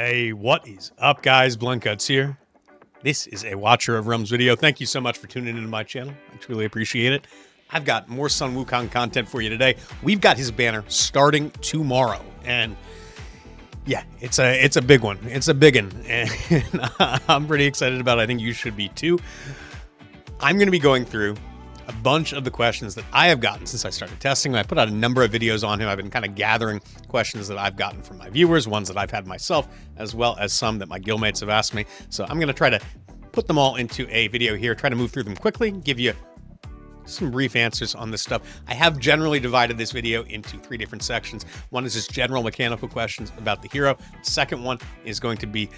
Hey, what is up, guys? Bluntguts here. This is a Watcher of Realms video. Thank you so much for tuning into my channel. I truly appreciate it. I've got more Sun Wukong content for you today. We've got his banner starting tomorrow, and yeah, it's a big one. It's a big one, and I'm pretty excited about it. I think you should be too. I'm going to be going through a bunch of the questions that I have gotten since I started testing. I put out a number of videos on him. I've been kind of gathering questions that I've gotten from my viewers, ones that I've had myself, as well as some that my guildmates have asked me. So I'm going to try to put them all into a video here, try to move through them quickly, give you some brief answers on this stuff. I have generally divided this video into 3 different sections. One is just general mechanical questions about the hero. The second one is going to be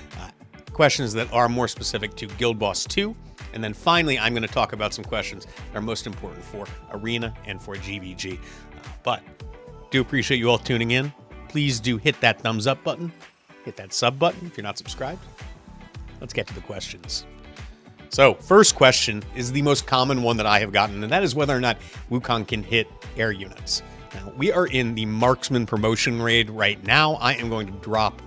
questions that are more specific to Guild Boss 2. And then finally, I'm going to talk about some questions that are most important for Arena and for GvG. But do appreciate you all tuning in. Please do hit that thumbs up button. Hit that sub button if you're not subscribed. Let's get to the questions. So, first question is the most common one that I have gotten, and that is whether or not Wukong can hit air units. Now, we are in the Marksman promotion raid right now. I am going to drop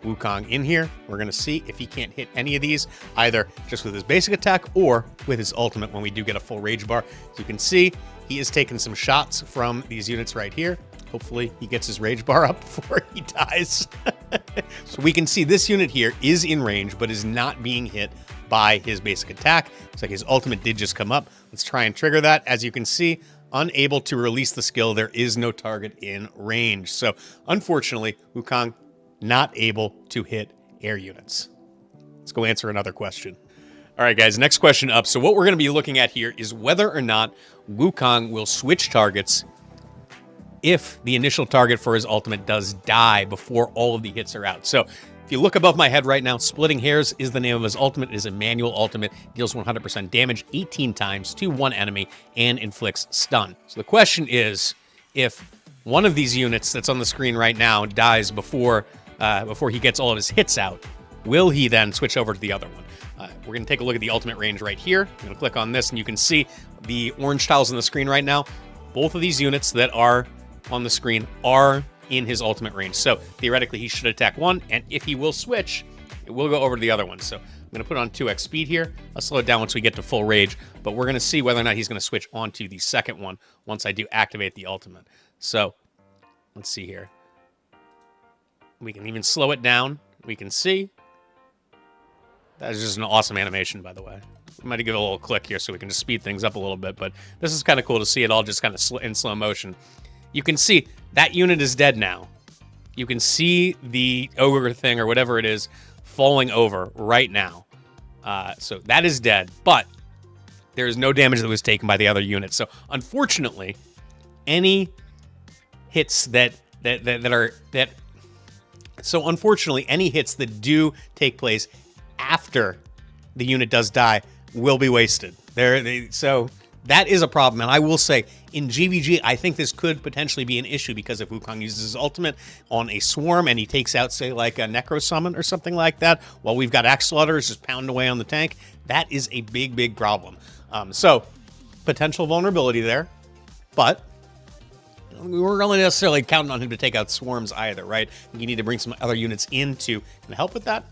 Wukong in here. We're going to see if he can't hit any of these, either just with his basic attack or with his ultimate when we do get a full rage bar. As you can see, he is taking some shots from these units right here. Hopefully he gets his rage bar up before he dies. So we can see this unit here is in range, but is not being hit by his basic attack. Looks like his ultimate did just come up. Let's try and trigger that. As you can see, unable to release the skill. There is no target in range. So unfortunately, Wukong not able to hit air units. Let's go answer another question. All right, guys, next question up. So what we're going to be looking at here is whether or not Wukong will switch targets if the initial target for his ultimate does die before all of the hits are out. So if you look above my head right now, Splitting Hairs is the name of his ultimate. It is a manual ultimate, deals 100% damage 18 times to one enemy and inflicts stun. So the question is, if one of these units that's on the screen right now dies before he gets all of his hits out, will he then switch over to the other one? We're going to take a look at the ultimate range right here. I'm going to click on this, and you can see the orange tiles on the screen right now. Both of these units that are on the screen are in his ultimate range. So theoretically, he should attack one, and if he will switch, it will go over to the other one. So I'm going to put on 2x speed here. I'll slow it down once we get to full rage, but we're going to see whether or not he's going to switch onto the second one once I do activate the ultimate. So let's see here. We can even slow it down. We can see. That is just an awesome animation, by the way. We might give it a little click here so we can just speed things up a little bit, but this is kind of cool to see it all just kind of in slow motion. You can see that unit is dead now. You can see the ogre thing or whatever it is falling over right now. So that is dead, but there is no damage that was taken by the other unit. So unfortunately, any hits any hits that do take place after the unit does die will be wasted. So that is a problem. And I will say, in GvG, I think this could potentially be an issue because if Wukong uses his ultimate on a swarm and he takes out, say, like a Necro Summon or something like that, while we've got Axolotls just pounding away on the tank, that is a big, big problem. So, potential vulnerability there, but we weren't really necessarily counting on him to take out swarms either, right? You need to bring some other units in to help with that.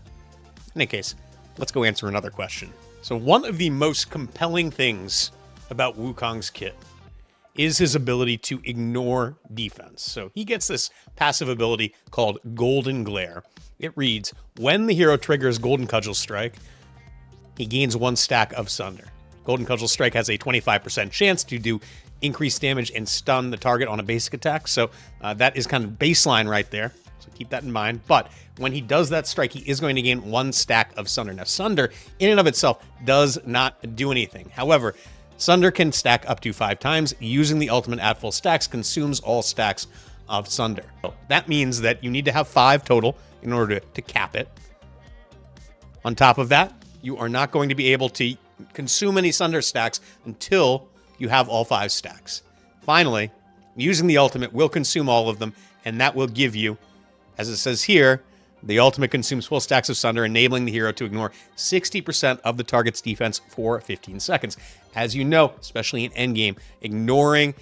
In any case, let's go answer another question. So one of the most compelling things about Wukong's kit is his ability to ignore defense. So he gets this passive ability called Golden Glare. It reads, when the hero triggers Golden Cudgel Strike, he gains 1 stack of Sunder. Golden Cudgel Strike has a 25% chance to do increased damage and stun the target on a basic attack. So that is kind of baseline right there. So keep that in mind. But when he does that strike, he is going to gain 1 stack of Sunder. Now, Sunder, in and of itself, does not do anything. However, Sunder can stack up to 5 times. Using the ultimate at full stacks consumes all stacks of Sunder. So that means that you need to have 5 total in order to cap it. On top of that, you are not going to be able to consume any Sunder stacks until you have all 5 stacks. Finally, using the ultimate will consume all of them, and that will give you, as it says here, the ultimate consumes full stacks of Sunder, enabling the hero to ignore 60% of the target's defense for 15 seconds. As you know, especially in endgame, ignoring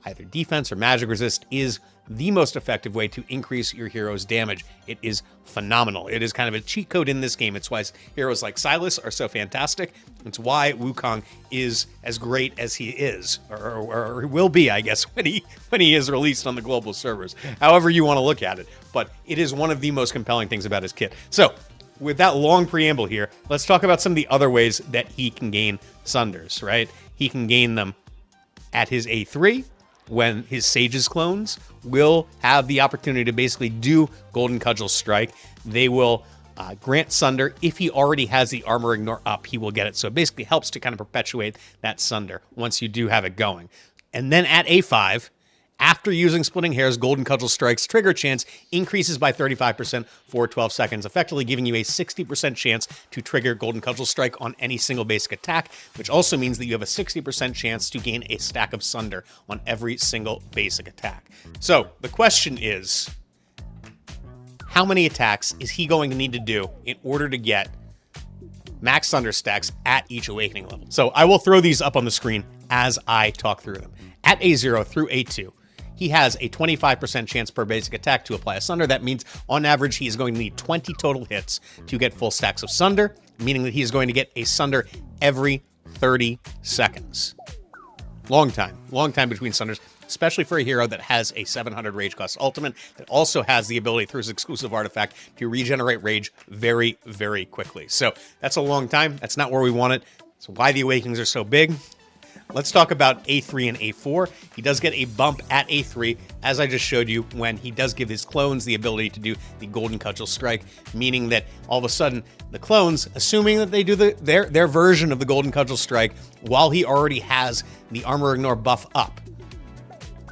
either defense or magic resist, is the most effective way to increase your hero's damage. It is phenomenal. It is kind of a cheat code in this game. It's why heroes like Cyrus are so fantastic. It's why Wukong is as great as he is, or will be, I guess, when he is released on the global servers. However you want to look at it. But it is one of the most compelling things about his kit. So, with that long preamble here, let's talk about some of the other ways that he can gain Sunders, right? He can gain them at his A3, when his Sage's clones will have the opportunity to basically do Golden Cudgel Strike. They will grant Sunder. If he already has the Armor Ignore up, he will get it. So it basically helps to kind of perpetuate that Sunder once you do have it going. And then at A5, after using Splitting Hairs, Golden Cudgel Strike's trigger chance increases by 35% for 12 seconds, effectively giving you a 60% chance to trigger Golden Cudgel Strike on any single basic attack, which also means that you have a 60% chance to gain a stack of Sunder on every single basic attack. So the question is, how many attacks is he going to need to do in order to get max Sunder stacks at each Awakening level? So I will throw these up on the screen as I talk through them. At A0 through A2, he has a 25% chance per basic attack to apply a Sunder. That means, on average, he is going to need 20 total hits to get full stacks of Sunder, meaning that he is going to get a Sunder every 30 seconds. Long time between Sunders, especially for a hero that has a 700 Rage Cost ultimate that also has the ability through his exclusive artifact to regenerate Rage very, very quickly. So that's a long time. That's not where we want it. That's why the Awakenings are so big. Let's talk about A3 and A4. He does get a bump at A3, as I just showed you, when he does give his clones the ability to do the Golden Cudgel Strike, meaning that all of a sudden the clones, assuming that they do their version of the Golden Cudgel Strike while he already has the Armor Ignore buff up,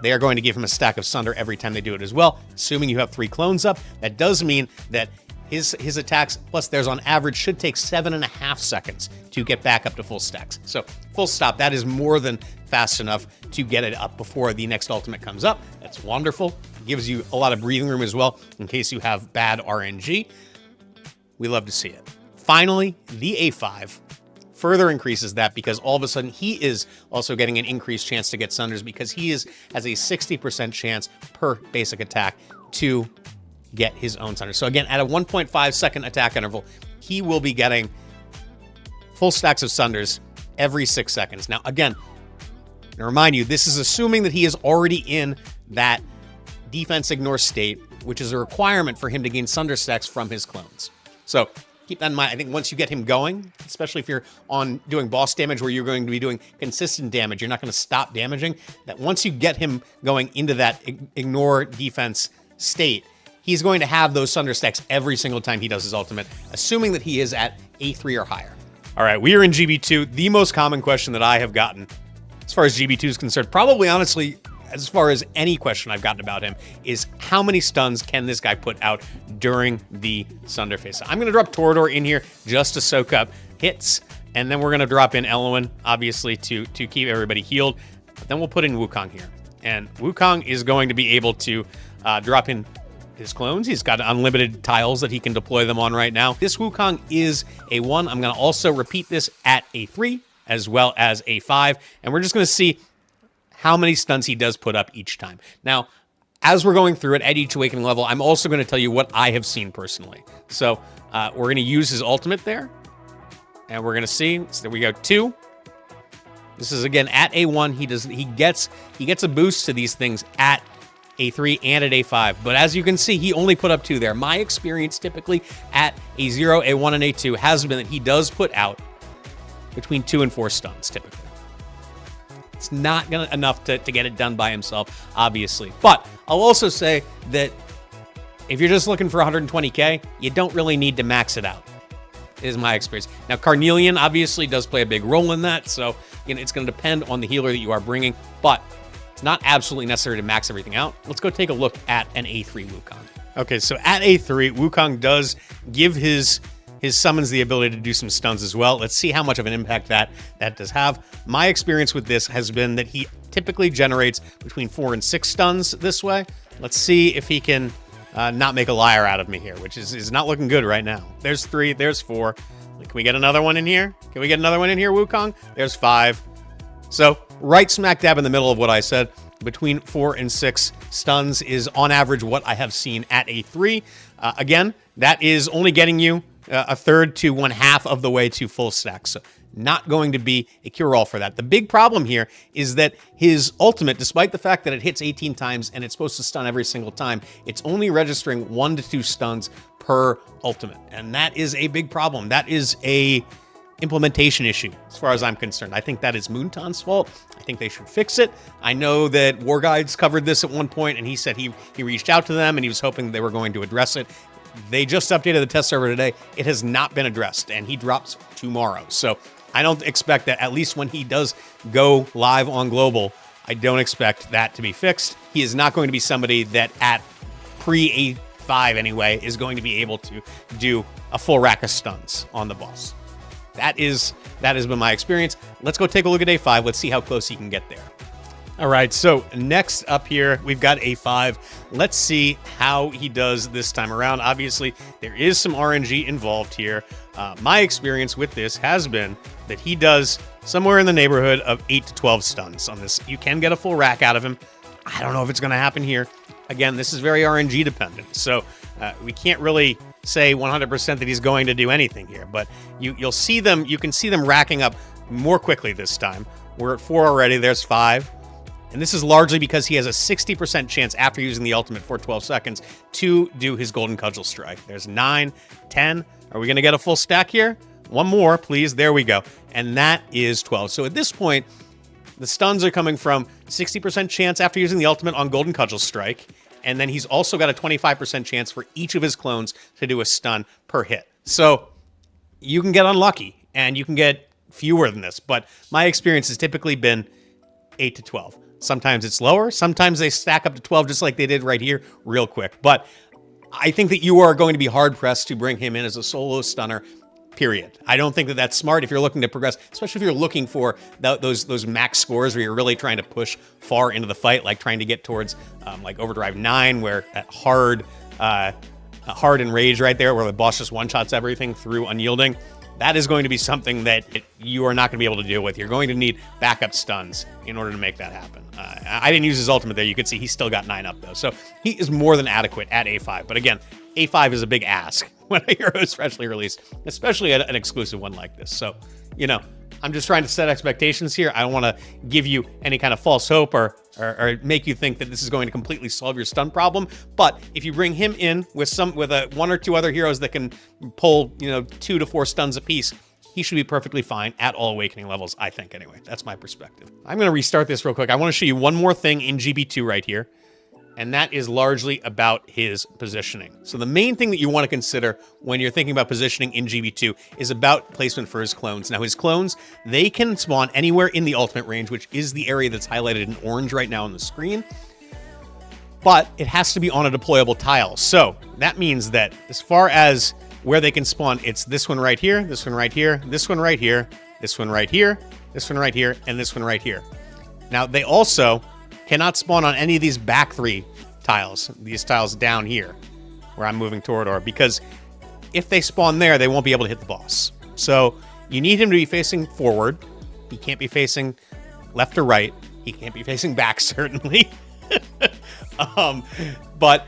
they are going to give him a stack of Sunder every time they do it as well. Assuming you have 3 clones up, that does mean that his attacks, plus theirs on average, should take 7.5 seconds to get back up to full stacks. So full stop, that is more than fast enough to get it up before the next ultimate comes up. That's wonderful. Gives you a lot of breathing room as well in case you have bad RNG. We love to see it. Finally, the A5 further increases that because all of a sudden he is also getting an increased chance to get Sunders because he has a 60% chance per basic attack to get his own Sunder. So again, at a 1.5 second attack interval, he will be getting full stacks of Sunders every 6 seconds. Now, again, to remind you, this is assuming that he is already in that defense ignore state, which is a requirement for him to gain Sunder stacks from his clones. So keep that in mind. I think once you get him going, especially if you're on doing boss damage where you're going to be doing consistent damage, you're not going to stop damaging, that once you get him going into that ignore defense state, he's going to have those Sunder stacks every single time he does his ultimate, assuming that he is at A3 or higher. All right, we are in GB2. The most common question that I have gotten, as far as GB2 is concerned, probably honestly, as far as any question I've gotten about him, is how many stuns can this guy put out during the Sunder phase? So I'm going to drop Torador in here just to soak up hits, and then we're going to drop in Elowen, obviously, to keep everybody healed. But then we'll put in Wukong here. And Wukong is going to be able to drop in his clones. He's got unlimited tiles that he can deploy them on right now. This Wukong is A1. I'm going to also repeat this at A3 as well as A5, and we're just going to see how many stuns he does put up each time. Now, as we're going through it at each Awakening level, I'm also going to tell you what I have seen personally. So we're going to use his ultimate there, and we're going to see. So there we go, 2. This is again at A1. He gets a boost to these things at A3 and at A5, but as you can see, he only put up 2 there. My experience typically at A0, A1, and A2 has been that he does put out between 2 and 4 stuns typically. It's not enough to get it done by himself, obviously, but I'll also say that if you're just looking for 120k, you don't really need to max it out, is my experience. Now, Carnelian obviously does play a big role in that, so it's going to depend on the healer that you are bringing, but it's not absolutely necessary to max everything out. Let's go take a look at an A3 Wukong. Okay, so at A3, Wukong does give his summons the ability to do some stuns as well. Let's see how much of an impact that does have. My experience with this has been that he typically generates between 4 and 6 stuns this way. Let's see if he can not make a liar out of me here, which is not looking good right now. There's 3, there's 4. Can we get another one in here? Can we get another one in here, Wukong? There's 5. So right smack dab in the middle of what I said. between 4 and 6 stuns is on average what I have seen at a 3. Again, that is only getting you a third to 1/2 of the way to full stack. So not going to be a cure-all for that. The big problem here is that his ultimate, despite the fact that it hits 18 times and it's supposed to stun every single time, it's only registering 1 to 2 stuns per ultimate. And that is a big problem. That is a implementation issue as far as I'm concerned. I think that is Moonton's fault. I think they should fix it. I know that War Guides covered this at one point, and he said he reached out to them and he was hoping they were going to address it. They just updated the test server today. It has not been addressed, and he drops tomorrow. So I don't expect that, at least when he does go live on global, I don't expect that to be fixed. He is not going to be somebody that at pre-A5 anyway is going to be able to do a full rack of stuns on the boss. That has been my experience. Let's go take a look at A5. Let's see how close he can get there. All right, so next up here, we've got A5. Let's see how he does this time around. Obviously, there is some RNG involved here. My experience with this has been that he does somewhere in the neighborhood of 8 to 12 stuns on this. You can get a full rack out of him. I don't know if it's going to happen here. Again, this is very RNG dependent, so we can't really say 100% that he's going to do anything here, but you'll see them. You can see them racking up more quickly this time. We're at 4 already. There's 5. And this is largely because he has a 60% chance after using the ultimate for 12 seconds to do his Golden Cudgel Strike. There's 9, 10. Are we going to get a full stack here? One more, please. There we go. And that is 12. So at this point, the stuns are coming from 60% chance after using the ultimate on Golden Cudgel Strike. And then he's also got a 25% chance for each of his clones to do a stun per hit. So you can get unlucky, and you can get fewer than this. But my experience has typically been 8 to 12. Sometimes it's lower. Sometimes they stack up to 12, just like they did right here, real quick. But I think that you are going to be hard-pressed to bring him in as a solo stunner, period. I don't think that that's smart if you're looking to progress, especially if you're looking for those max scores where you're really trying to push far into the fight, like trying to get towards like Overdrive 9, where that hard and Rage right there, where the boss just one-shots everything through Unyielding. That is going to be something that you are not going to be able to deal with. You're going to need backup stuns in order to make that happen. I didn't use his ultimate there. You can see he's still got 9 up, though. So he is more than adequate at A5. But again, A5 is a big ask when a hero is freshly released, especially at an exclusive one like this. So, you know, I'm just trying to set expectations here. I don't want to give you any kind of false hope or make you think that this is going to completely solve your stun problem. But if you bring him in with one or two other heroes that can pull, 2 to 4 stuns apiece, he should be perfectly fine at all awakening levels, I think, anyway. That's my perspective. I'm going to restart this real quick. I want to show you one more thing in GB2 right here, and that is largely about his positioning. So the main thing that you want to consider when you're thinking about positioning in GB2 is about placement for his clones. Now, his clones, they can spawn anywhere in the ultimate range, which is the area that's highlighted in orange right now on the screen, but it has to be on a deployable tile. So that means that as far as where they can spawn, it's this one right here, this one right here, this one right here, this one right here, this one right here, and this one right here. Now, they also cannot spawn on any of these back 3 tiles, these tiles down here, where I'm moving toward, or because if they spawn there, they won't be able to hit the boss. So you need him to be facing forward. He can't be facing left or right. He can't be facing back, certainly. But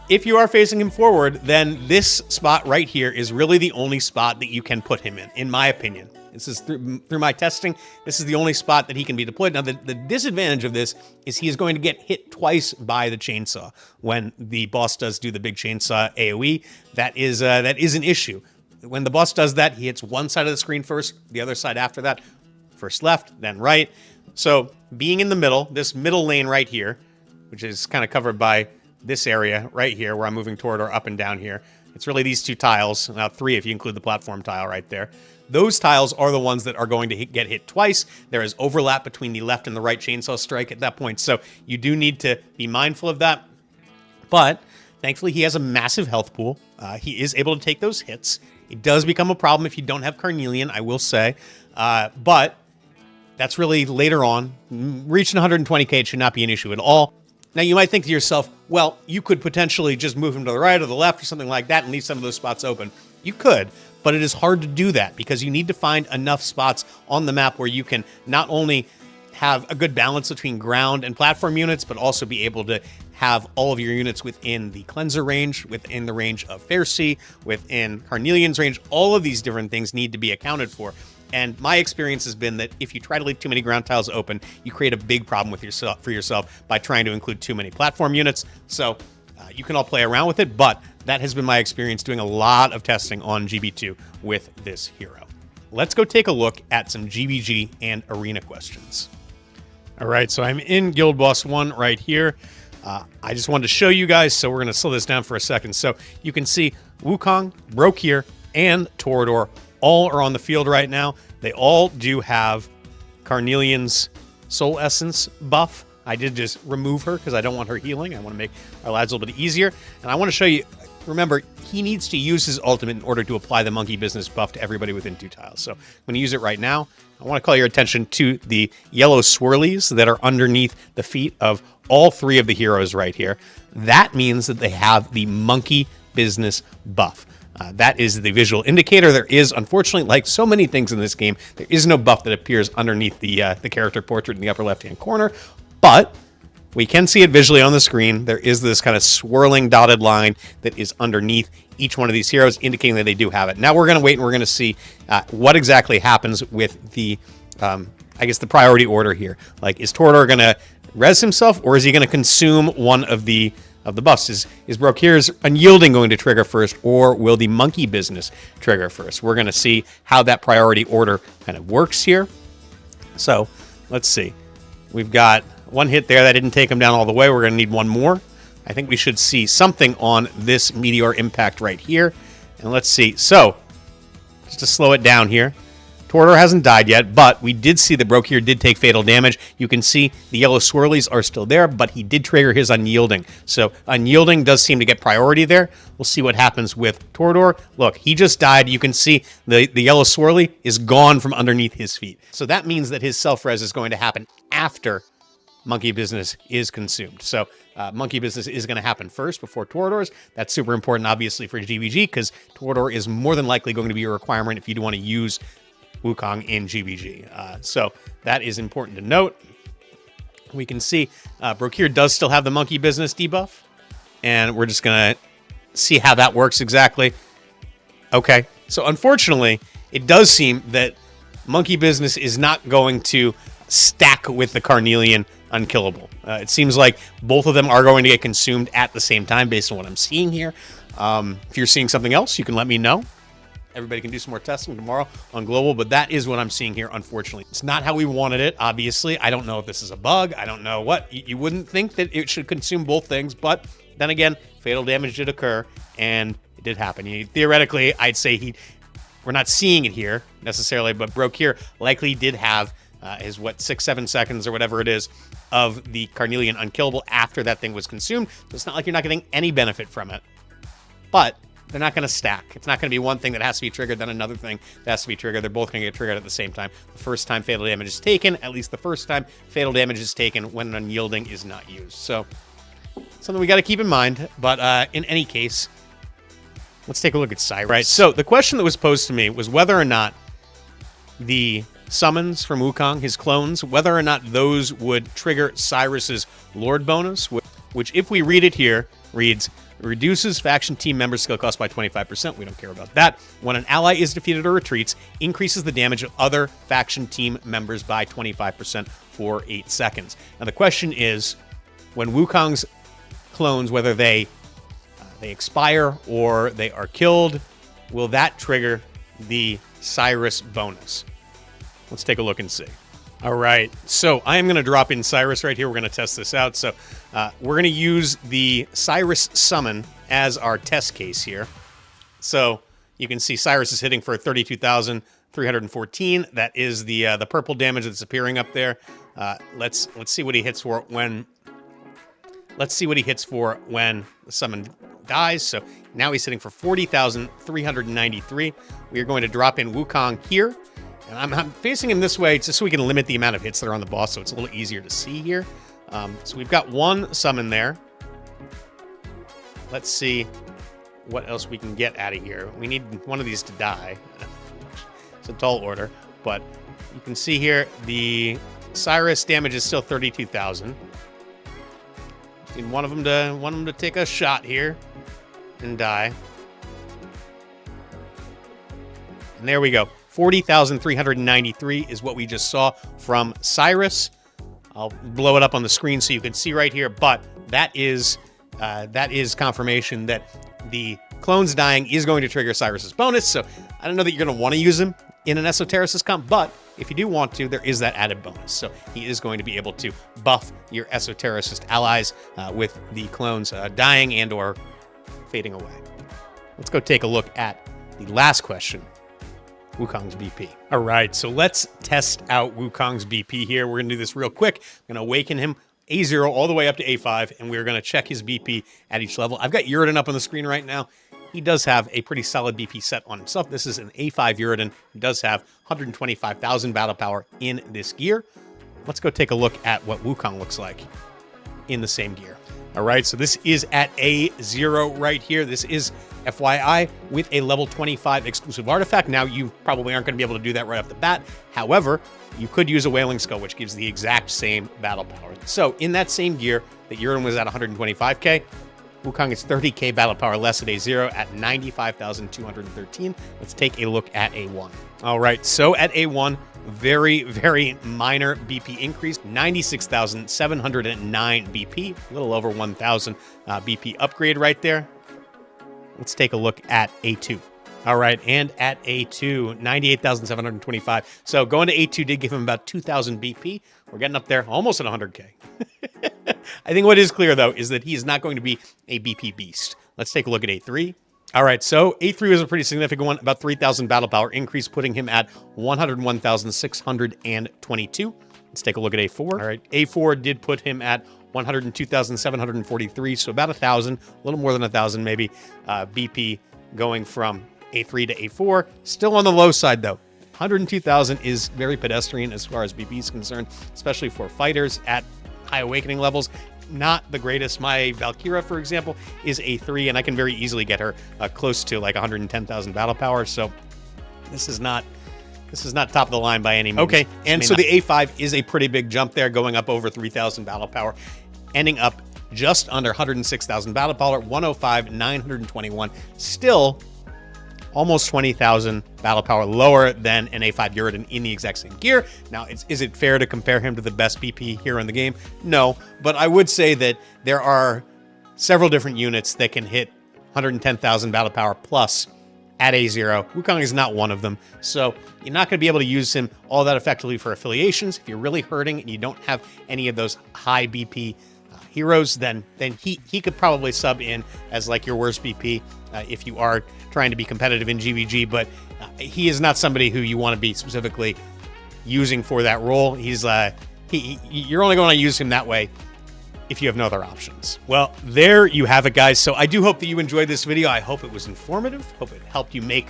if you are facing him forward, then this spot right here is really the only spot that you can put him in my opinion. This is through my testing. This is the only spot that he can be deployed. Now, the disadvantage of this is he is going to get hit twice by the chainsaw when the boss does do the big chainsaw AoE. That is an issue. When the boss does that, he hits one side of the screen first, the other side after that. First left, then right. So being in the middle, this middle lane right here, which is kind of covered by this area right here where I'm moving toward, or up and down here. It's really these 2 tiles, now 3 if you include the platform tile right there. Those tiles are the ones that are going to get hit twice. There is overlap between the left and the right chainsaw strike at that point, so you do need to be mindful of that. But thankfully, he has a massive health pool. He is able to take those hits. It does become a problem if you don't have Carnelian, I will say, but that's really later on. Reaching 120k, it should not be an issue at all. Now, you might think to yourself, well, you could potentially just move him to the right or the left or something like that and leave some of those spots open. You could, but it is hard to do that because you need to find enough spots on the map where you can not only have a good balance between ground and platform units, but also be able to have all of your units within the cleanser range, within the range of Fair Sea, within Carnelian's range. All of these different things need to be accounted for. And my experience has been that if you try to leave too many ground tiles open, you create a big problem with yourself by trying to include too many platform units. So you can all play around with it, but that has been my experience doing a lot of testing on GB2 with this hero. Let's go take a look at some GvG and arena questions. All right, so I'm in Guild Boss 1 right here. I just wanted to show you guys, so we're going to slow this down for a second. So you can see Wukong, Brokir, and Torador all are on the field right now. They all do have Carnelian's Soul Essence buff. I did just remove her because I don't want her healing. I want to make our lives a little bit easier. And I want to show you, remember, he needs to use his ultimate in order to apply the monkey business buff to everybody within 2 tiles. So I'm going to use it right now. I want to call your attention to the yellow swirlies that are underneath the feet of all 3 of the heroes right here. That means that they have the monkey business buff. That is the visual indicator. There is, unfortunately, like so many things in this game, there is no buff that appears underneath the character portrait in the upper left-hand corner, but we can see it visually on the screen. There is this kind of swirling dotted line that is underneath each one of these heroes, indicating that they do have it. Now we're going to wait and we're going to see what exactly happens with the, I guess, the priority order here. Like, is Torador going to res himself, or is he going to consume one of the buffs? Is Brokir's Unyielding going to trigger first, or will the monkey business trigger first? We're going to see how that priority order kind of works here. So let's see. We've got 1 hit there. That didn't take him down all the way. We're going to need 1 more. I think we should see something on this meteor impact right here. And let's see. So just to slow it down here, Torador hasn't died yet, but we did see that Brokir did take fatal damage. You can see the yellow swirlies are still there, but he did trigger his Unyielding. So Unyielding does seem to get priority there. We'll see what happens with Torador. Look, he just died. You can see the yellow swirly is gone from underneath his feet. So that means that his self-res is going to happen after monkey business is consumed. So monkey business is going to happen first before Torador's. That's super important, obviously, for GvG, because Torador is more than likely going to be a requirement if you do want to use Wukong in GvG. So that is important to note. We can see Brokir does still have the monkey business debuff, and we're just going to see how that works exactly. Okay, so unfortunately, it does seem that monkey business is not going to stack with the Carnelian Unkillable. It seems like both of them are going to get consumed at the same time based on what I'm seeing here. If you're seeing something else, you can let me know. Everybody can do some more testing tomorrow on Global, but that is what I'm seeing here, unfortunately. It's not how we wanted it, obviously. I don't know if this is a bug. I don't know what. You wouldn't think that it should consume both things, but then again, fatal damage did occur, and it did happen. Theoretically, I'd say we're not seeing it here necessarily, but Brokir likely did have his, 6-7 seconds or whatever it is of the Carnelian Unkillable after that thing was consumed. So it's not like you're not getting any benefit from it, but they're not going to stack. It's not going to be one thing that has to be triggered, then another thing that has to be triggered. They're both going to get triggered at the same time. The first time fatal damage is taken, at least the first time fatal damage is taken when an Unyielding is not used. So something we got to keep in mind. But in any case, let's take a look at Cyrus. Right. So the question that was posed to me was whether or not the summons from Wukong, his clones, whether or not those would trigger Cyrus's Lord bonus, which if we read it here, reads, reduces faction team member skill cost by 25%. We don't care about that. When an ally is defeated or retreats, increases the damage of other faction team members by 25% for 8 seconds. Now the question is, when Wukong's clones, whether they expire or they are killed, will that trigger the Cyrus bonus? Let's take a look and see. All right, so I am going to drop in Cyrus right here. We're going to test this out. So we're going to use the Cyrus summon as our test case here. So you can see Cyrus is hitting for 32,314. That is the purple damage that's appearing up there. Let's see what he hits for when. Let's see what he hits for when the summon dies. So now he's hitting for 40,393. We are going to drop in Wukong here. And I'm facing him this way just so we can limit the amount of hits that are on the boss, so it's a little easier to see here. So we've got 1 summon there. Let's see what else we can get out of here. We need one of these to die. It's a tall order, but you can see here the Cyrus damage is still 32,000. Need one of them to take a shot here and die. And there we go. 40,393 is what we just saw from Cyrus. I'll blow it up on the screen so you can see right here, but that is confirmation that the clones dying is going to trigger Cyrus's bonus. So I don't know that you're going to want to use him in an Esotericist comp, but if you do want to, there is that added bonus. So he is going to be able to buff your Esotericist allies with the clones dying and or fading away. Let's go take a look at the last question, Wukong's BP. All right, so let's test out Wukong's BP here. We're going to do this real quick. I'm going to awaken him A0 all the way up to A5, and we're going to check his BP at each level. I've got Unyielding up on the screen right now. He does have a pretty solid BP set on himself. This is an A5 Unyielding. He does have 125,000 battle power in this gear. Let's go take a look at what Wukong looks like in the same gear. All right, so this is at A0 right here. This is FYI with a level 25 exclusive artifact. Now, you probably aren't going to be able to do that right off the bat. However, you could use a Wailing Skull, which gives the exact same battle power. So in that same gear that Unyielding was at 125k, Wukong is 30k battle power less at A0 at 95,213. Let's take a look at A1. All right, so at A1, very, very minor BP increase, 96,709 BP, a little over 1,000 BP upgrade right there. Let's take a look at A2. All right, and at A2, 98,725. So going to A2 did give him about 2,000 BP. We're getting up there almost at 100k. I think what is clear, though, is that he is not going to be a BP beast. Let's take a look at A3. All right, so A3 was a pretty significant one, about 3,000 battle power increase, putting him at 101,622. Let's take a look at A4. All right, A4 did put him at 102,743, so about 1,000, a little more than 1,000 maybe, BP going from A3 to A4. Still on the low side, though. 102,000 is very pedestrian as far as BP is concerned, especially for fighters at high awakening levels. Not the greatest. My Valkyra, for example, is A3, and I can very easily get her close to like 110,000 battle power. So this is not top of the line by any means. Okay, and so the A5 is a pretty big jump there, going up over 3,000 battle power, ending up just under 106,000 battle power, 105,921. Still almost 20,000 battle power lower than an A5 Unyielding in the exact same gear. Now, is it fair to compare him to the best BP hero in the game? No, but I would say that there are several different units that can hit 110,000 battle power plus at A0. Wukong is not one of them, so you're not going to be able to use him all that effectively for affiliations. If you're really hurting and you don't have any of those high BP heroes, then he could probably sub in as like your worst BP if you are trying to be competitive in GvG, but he is not somebody who you want to be specifically using for that role. He's you're only going to use him that way if you have no other options. Well, there you have it, guys. So I do hope that you enjoyed this video. I hope it was informative. Hope it helped you make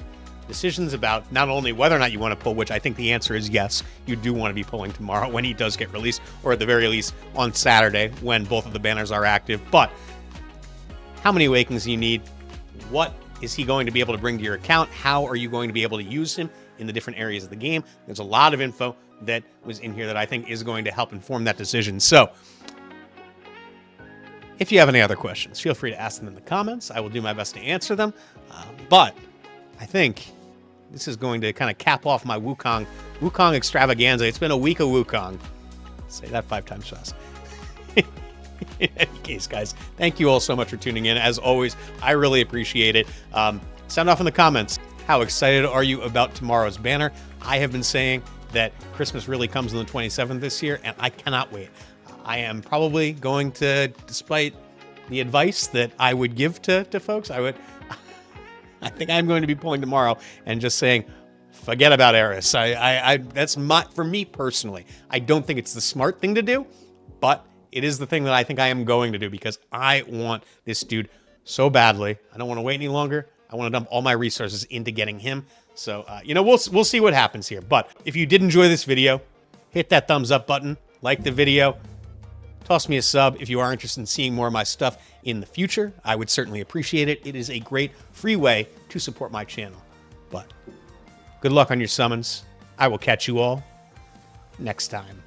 decisions about not only whether or not you want to pull, which I think the answer is yes, you do want to be pulling tomorrow when he does get released, or at the very least on Saturday when both of the banners are active. But how many Awakenings do you need? What is he going to be able to bring to your account? How are you going to be able to use him in the different areas of the game? There's a lot of info that was in here that I think is going to help inform that decision. So if you have any other questions, feel free to ask them in the comments. I will do my best to answer them. But I think this is going to kind of cap off my Wukong extravaganza. It's been a week of Wukong. Say that 5 times fast. In any case, guys, thank you all so much for tuning in. As always, I really appreciate it. Sound off in the comments. How excited are you about tomorrow's banner? I have been saying that Christmas really comes on the 27th this year, and I cannot wait. I am probably going to, despite the advice that I would give to folks, I think I'm going to be pulling tomorrow and just saying, forget about Eris. That's for me personally. I don't think it's the smart thing to do, but it is the thing that I think I am going to do because I want this dude so badly. I don't want to wait any longer. I want to dump all my resources into getting him. So, we'll see what happens here. But if you did enjoy this video, hit that thumbs up button, like the video, toss me a sub if you are interested in seeing more of my stuff in the future. I would certainly appreciate it. It is a great free way to support my channel. But good luck on your summons. I will catch you all next time.